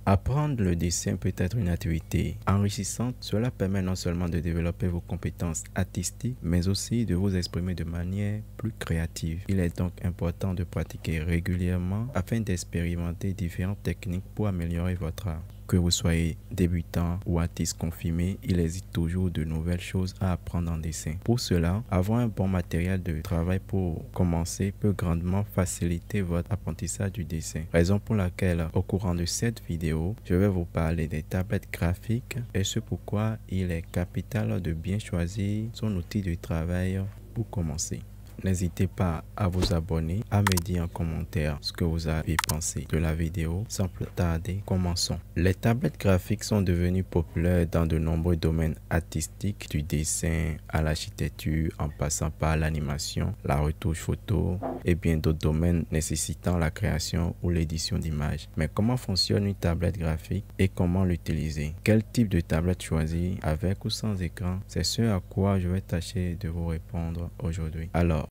Apprendre le dessin peut être une activité enrichissante. Cela permet non seulement de développer vos compétences artistiques, mais aussi de vous exprimer de manière plus créative. Il est donc important de pratiquer régulièrement afin d'expérimenter différentes techniques pour améliorer votre art. Que vous soyez débutant ou artiste confirmé, il existe toujours de nouvelles choses à apprendre en dessin. Pour cela, avoir un bon matériel de travail pour commencer peut grandement faciliter votre apprentissage du dessin. Raison pour laquelle, au courant de cette vidéo, je vais vous parler des tablettes graphiques et c'est pourquoi il est capital de bien choisir son outil de travail pour commencer. N'hésitez pas à vous abonner, à me dire en commentaire ce que vous avez pensé de la vidéo. Sans plus tarder, commençons. Les tablettes graphiques sont devenues populaires dans de nombreux domaines artistiques, du dessin à l'architecture, en passant par l'animation, la retouche photo et bien d'autres domaines nécessitant la création ou l'édition d'images. Mais comment fonctionne une tablette graphique et comment l'utiliser? Quel type de tablette choisir, avec ou sans écran? C'est ce à quoi je vais tâcher de vous répondre aujourd'hui. Alors,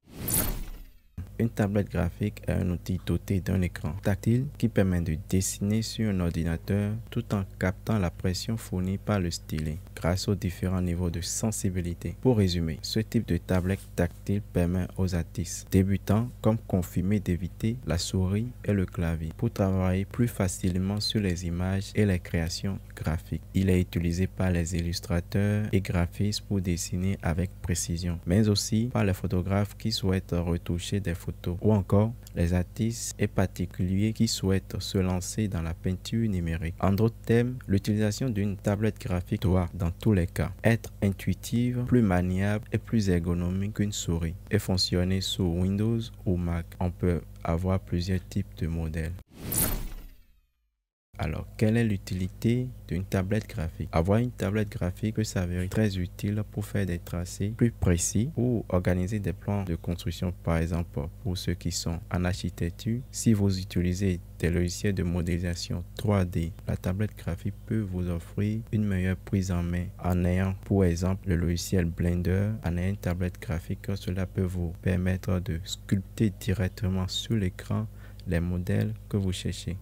une tablette graphique est un outil doté d'un écran tactile qui permet de dessiner sur un ordinateur tout en captant la pression fournie par le stylet grâce aux différents niveaux de sensibilité. Pour résumer, ce type de tablette tactile permet aux artistes débutants comme confirmés d'éviter la souris et le clavier pour travailler plus facilement sur les images et les créations graphiques. Il est utilisé par les illustrateurs et graphistes pour dessiner avec précision, mais aussi par les photographes qui souhaitent retoucher des photos ou encore les artistes et particuliers qui souhaitent se lancer dans la peinture numérique. En d'autres termes, l'utilisation d'une tablette graphique doit, dans tous les cas, être intuitive, plus maniable et plus ergonomique qu'une souris et fonctionner sous Windows ou Mac. On peut avoir plusieurs types de modèles. Alors, quelle est l'utilité d'une tablette graphique? Avoir une tablette graphique peut s'avérer très utile pour faire des tracés plus précis ou organiser des plans de construction, par exemple pour ceux qui sont en architecture. Si vous utilisez des logiciels de modélisation 3D, la tablette graphique peut vous offrir une meilleure prise en main. En ayant pour exemple le logiciel Blender, en ayant une tablette graphique, cela peut vous permettre de sculpter directement sur l'écran les modèles que vous cherchez.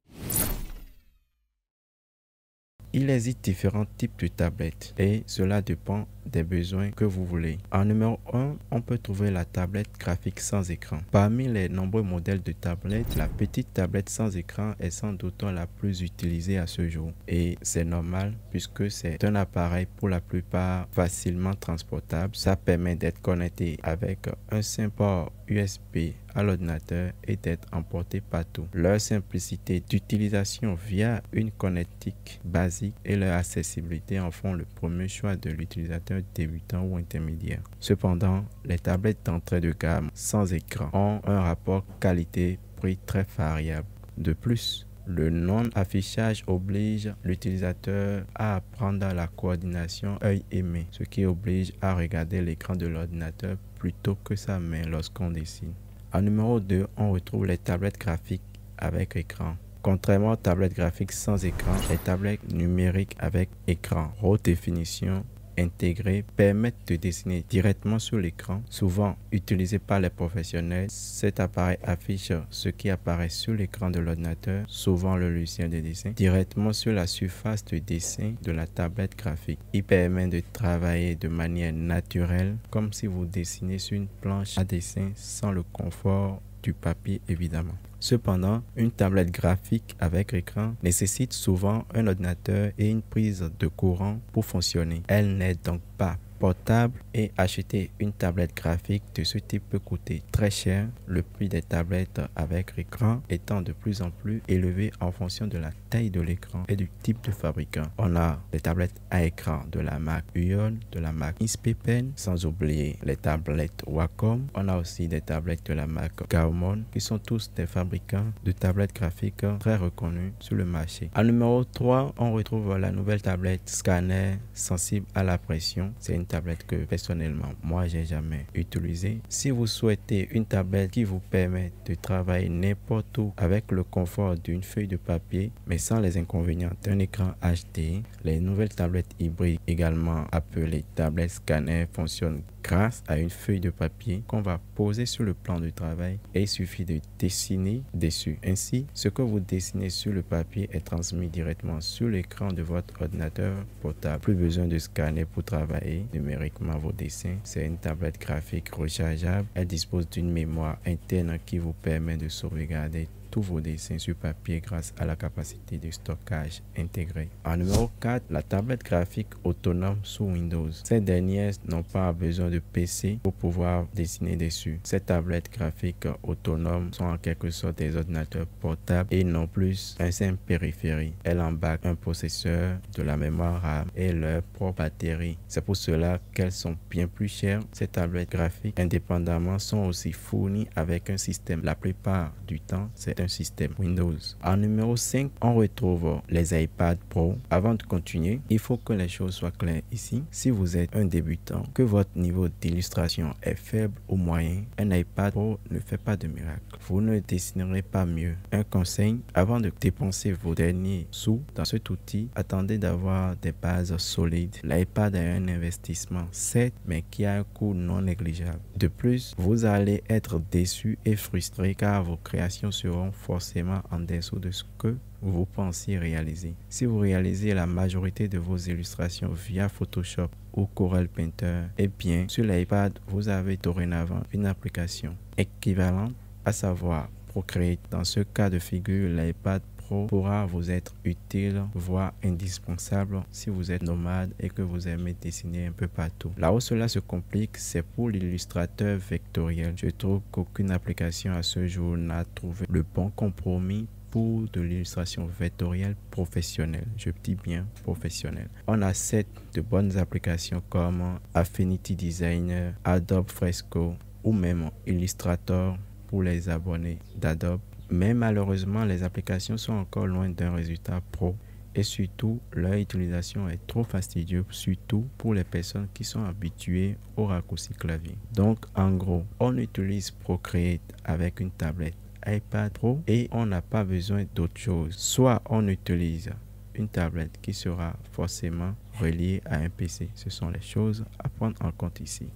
Il existe différents types de tablettes et cela dépend des besoins que vous voulez. En numéro 1, on peut trouver la tablette graphique sans écran. Parmi les nombreux modèles de tablettes, la petite tablette sans écran est sans doute la plus utilisée à ce jour. Et c'est normal puisque c'est un appareil pour la plupart facilement transportable. Ça permet d'être connecté avec un simple port USB à l'ordinateur et d'être emporté partout. Leur simplicité d'utilisation via une connectique basique et leur accessibilité en font le premier choix de l'utilisateur débutant ou intermédiaire. Cependant, les tablettes d'entrée de gamme sans écran ont un rapport qualité-prix très variable. De plus, le non-affichage oblige l'utilisateur à apprendre la coordination œil et main, ce qui oblige à regarder l'écran de l'ordinateur plutôt que sa main lorsqu'on dessine. En numéro 2, on retrouve les tablettes graphiques avec écran. Contrairement aux tablettes graphiques sans écran, les tablettes numériques avec écran haute définition intégrés permettent de dessiner directement sur l'écran. Souvent utilisé par les professionnels, cet appareil affiche ce qui apparaît sur l'écran de l'ordinateur, souvent le logiciel de dessin, directement sur la surface de dessin de la tablette graphique. Il permet de travailler de manière naturelle, comme si vous dessinez sur une planche à dessin sans le confort du papier évidemment. Cependant, une tablette graphique avec écran nécessite souvent un ordinateur et une prise de courant pour fonctionner. Elle n'est donc pas portable et acheter une tablette graphique de ce type peut coûter très cher, le prix des tablettes avec écran étant de plus en plus élevé en fonction de la taille de l'écran et du type de fabricant. On a les tablettes à écran de la marque Uyon, de la marque XP Pen, sans oublier les tablettes Wacom. On a aussi des tablettes de la marque Gaomon qui sont tous des fabricants de tablettes graphiques très reconnus sur le marché. En numéro 3, on retrouve la nouvelle tablette Scanner sensible à la pression. C'est une tablette que personnellement moi j'ai jamais utilisée. Si vous souhaitez une tablette qui vous permet de travailler n'importe où avec le confort d'une feuille de papier mais sans les inconvénients d'un écran HD, les nouvelles tablettes hybrides, également appelées tablettes scanner, fonctionnent grâce à une feuille de papier qu'on va poser sur le plan de travail et il suffit de dessiner dessus. Ainsi, ce que vous dessinez sur le papier est transmis directement sur l'écran de votre ordinateur portable. Plus besoin de scanner pour travailler numériquement vos dessins. C'est une tablette graphique rechargeable. Elle dispose d'une mémoire interne qui vous permet de sauvegarder tous vos dessins sur papier grâce à la capacité de stockage intégrée. En numéro 4, la tablette graphique autonome sous Windows. Ces dernières n'ont pas besoin de PC pour pouvoir dessiner dessus. Ces tablettes graphiques autonomes sont en quelque sorte des ordinateurs portables et non plus un simple périphérique. Elles embarquent un processeur, de la mémoire RAM et leur propre batterie. C'est pour cela qu'elles sont bien plus chères. Ces tablettes graphiques indépendamment sont aussi fournies avec un système. La plupart du temps, c'est un système Windows. En numéro 5, on retrouve les iPad Pro. Avant de continuer, il faut que les choses soient claires ici. Si vous êtes un débutant, que votre niveau d'illustration est faible ou moyen, un iPad Pro ne fait pas de miracle. Vous ne dessinerez pas mieux. Un conseil, avant de dépenser vos derniers sous dans cet outil, attendez d'avoir des bases solides. L'iPad est un investissement, certes, mais qui a un coût non négligeable. De plus, vous allez être déçu et frustré car vos créations seront forcément en dessous de ce que vous pensiez réaliser. Si vous réalisez la majorité de vos illustrations via Photoshop ou Corel Painter, eh bien, sur l'iPad, vous avez dorénavant une application équivalente, à savoir Procreate. Dans ce cas de figure, l'iPad Pro pourra vous être utile, voire indispensable si vous êtes nomade et que vous aimez dessiner un peu partout. Là où cela se complique, c'est pour l'illustrateur vectoriel. Je trouve qu'aucune application à ce jour n'a trouvé le bon compromis pour de l'illustration vectorielle professionnelle. Je dis bien professionnelle. On a 7 de bonnes applications comme Affinity Designer, Adobe Fresco ou même Illustrator pour les abonnés d'Adobe. Mais malheureusement, les applications sont encore loin d'un résultat pro et surtout, leur utilisation est trop fastidieuse, surtout pour les personnes qui sont habituées au raccourci clavier. Donc, en gros, on utilise Procreate avec une tablette iPad Pro et on n'a pas besoin d'autre chose. Soit on utilise une tablette qui sera forcément reliée à un PC. Ce sont les choses à prendre en compte ici.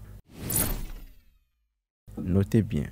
Notez bien,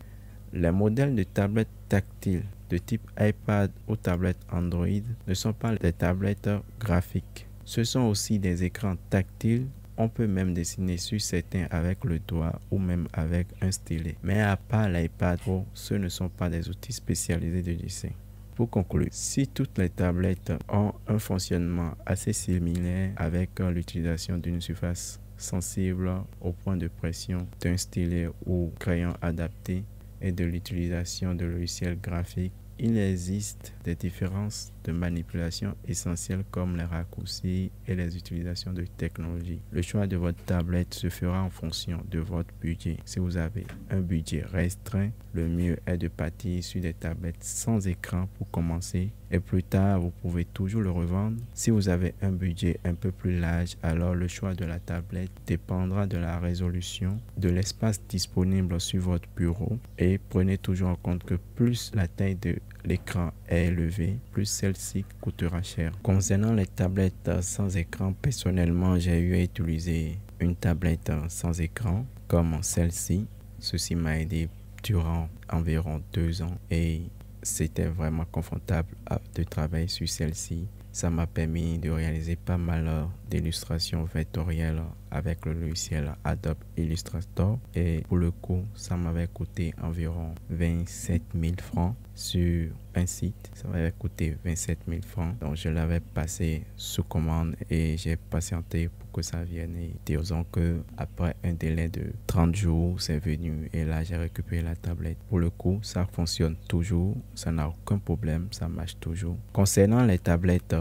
les modèles de tablettes tactiles de type iPad ou tablette Android ne sont pas des tablettes graphiques. Ce sont aussi des écrans tactiles. On peut même dessiner sur certains avec le doigt ou même avec un stylet. Mais à part l'iPad Pro, ce ne sont pas des outils spécialisés de dessin. Pour conclure, si toutes les tablettes ont un fonctionnement assez similaire avec l'utilisation d'une surface sensible au point de pression, d'un stylet ou crayon adapté et de l'utilisation de logiciels graphiques, il existe des différences de manipulation essentielles comme les raccourcis et les utilisations de technologies. Le choix de votre tablette se fera en fonction de votre budget. Si vous avez un budget restreint, le mieux est de partir sur des tablettes sans écran pour commencer et plus tard vous pouvez toujours le revendre. Si vous avez un budget un peu plus large, alors le choix de la tablette dépendra de la résolution, de l'espace disponible sur votre bureau et prenez toujours en compte que plus la taille de l'écran est élevée, plus celle-ci coûtera cher. Concernant les tablettes sans écran, personnellement, j'ai eu à utiliser une tablette sans écran comme celle-ci. Ceci m'a aidé durant environ 2 ans et c'était vraiment confortable de travailler sur celle-ci. Ça m'a permis de réaliser pas mal d'illustrations vectorielles avec le logiciel Adobe Illustrator et pour le coup ça m'avait coûté environ 27 000 francs sur un site. Ça m'avait coûté 27 000 francs, donc je l'avais passé sous commande et j'ai patienté pour que ça vienne et disons que après un délai de 30 jours c'est venu et là j'ai récupéré la tablette. Pour le coup ça fonctionne toujours, ça n'a aucun problème, ça marche toujours. Concernant les tablettes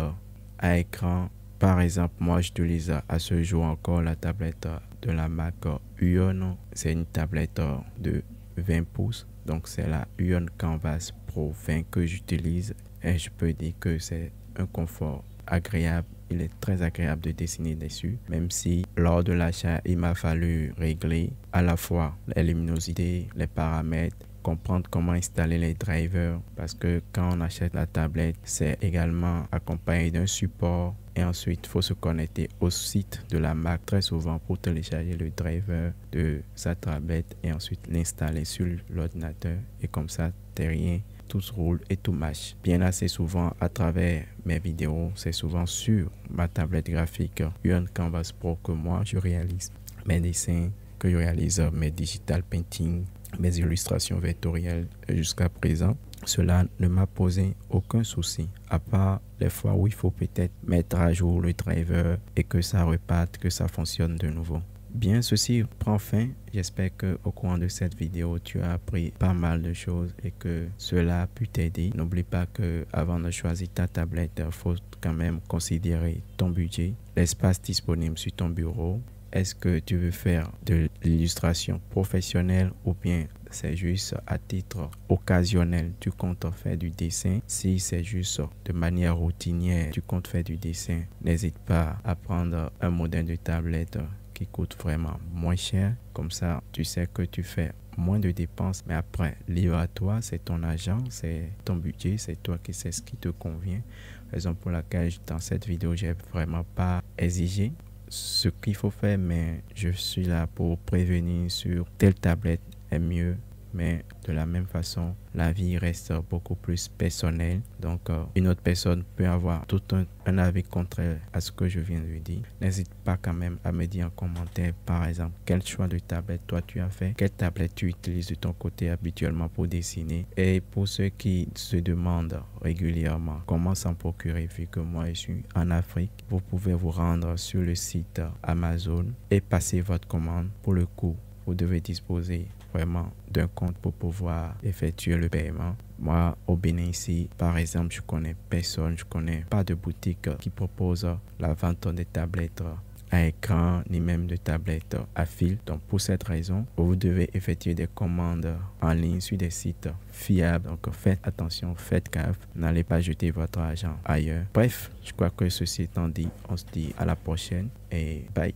à écran, par exemple, moi j'utilise à ce jour encore la tablette de la marque Uyon. C'est une tablette de 20 pouces. Donc c'est la Uyon Canvas Pro 20 que j'utilise et je peux dire que c'est un confort agréable. Il est très agréable de dessiner dessus, même si lors de l'achat, il m'a fallu régler à la fois la luminosité, les paramètres, comprendre comment installer les drivers, parce que quand on achète la tablette, c'est également accompagné d'un support et ensuite il faut se connecter au site de la marque très souvent pour télécharger le driver de sa tablette et ensuite l'installer sur l'ordinateur, et comme ça t'es rien, tout roule et tout marche. Bien assez souvent à travers mes vidéos, c'est souvent sur ma tablette graphique une Canvas Pro que moi je réalise mes dessins, que je réalise mes digital painting, mes illustrations vectorielles. Jusqu'à présent, cela ne m'a posé aucun souci, à part les fois où il faut peut-être mettre à jour le driver et que ça reparte, que ça fonctionne de nouveau. Bien, ceci prend fin. J'espère que au cours de cette vidéo, tu as appris pas mal de choses et que cela a pu t'aider. N'oublie pas que avant de choisir ta tablette, il faut quand même considérer ton budget, l'espace disponible sur ton bureau. Est-ce que tu veux faire de l'illustration professionnelle ou bien c'est juste à titre occasionnel, tu comptes faire du dessin? Si c'est juste de manière routinière, tu comptes faire du dessin, n'hésite pas à prendre un modèle de tablette qui coûte vraiment moins cher. Comme ça, tu sais que tu fais moins de dépenses, mais après, libre à toi, c'est ton argent, c'est ton budget, c'est toi qui sais ce qui te convient. Raison pour laquelle dans cette vidéo, j'ai vraiment pas exigé ce qu'il faut faire, mais je suis là pour prévenir sur telle tablette est mieux. Mais de la même façon, la vie reste beaucoup plus personnelle. Donc, une autre personne peut avoir tout un avis contraire à ce que je viens de dire. N'hésite pas quand même à me dire en commentaire, par exemple, quel choix de tablette toi tu as fait, quelle tablette tu utilises de ton côté habituellement pour dessiner. Et pour ceux qui se demandent régulièrement comment s'en procurer, vu que moi je suis en Afrique, vous pouvez vous rendre sur le site Amazon et passer votre commande. Pour le coup, vous devez disposer vraiment d'un compte pour pouvoir effectuer le paiement. Moi, au Bénin ici, par exemple, je connais personne, je connais pas de boutique qui propose la vente des tablettes à écran, ni même de tablettes à fil. Donc, pour cette raison, vous devez effectuer des commandes en ligne sur des sites fiables. Donc, faites attention, faites gaffe, n'allez pas jeter votre argent ailleurs. Bref, je crois que ceci étant dit, on se dit à la prochaine et bye.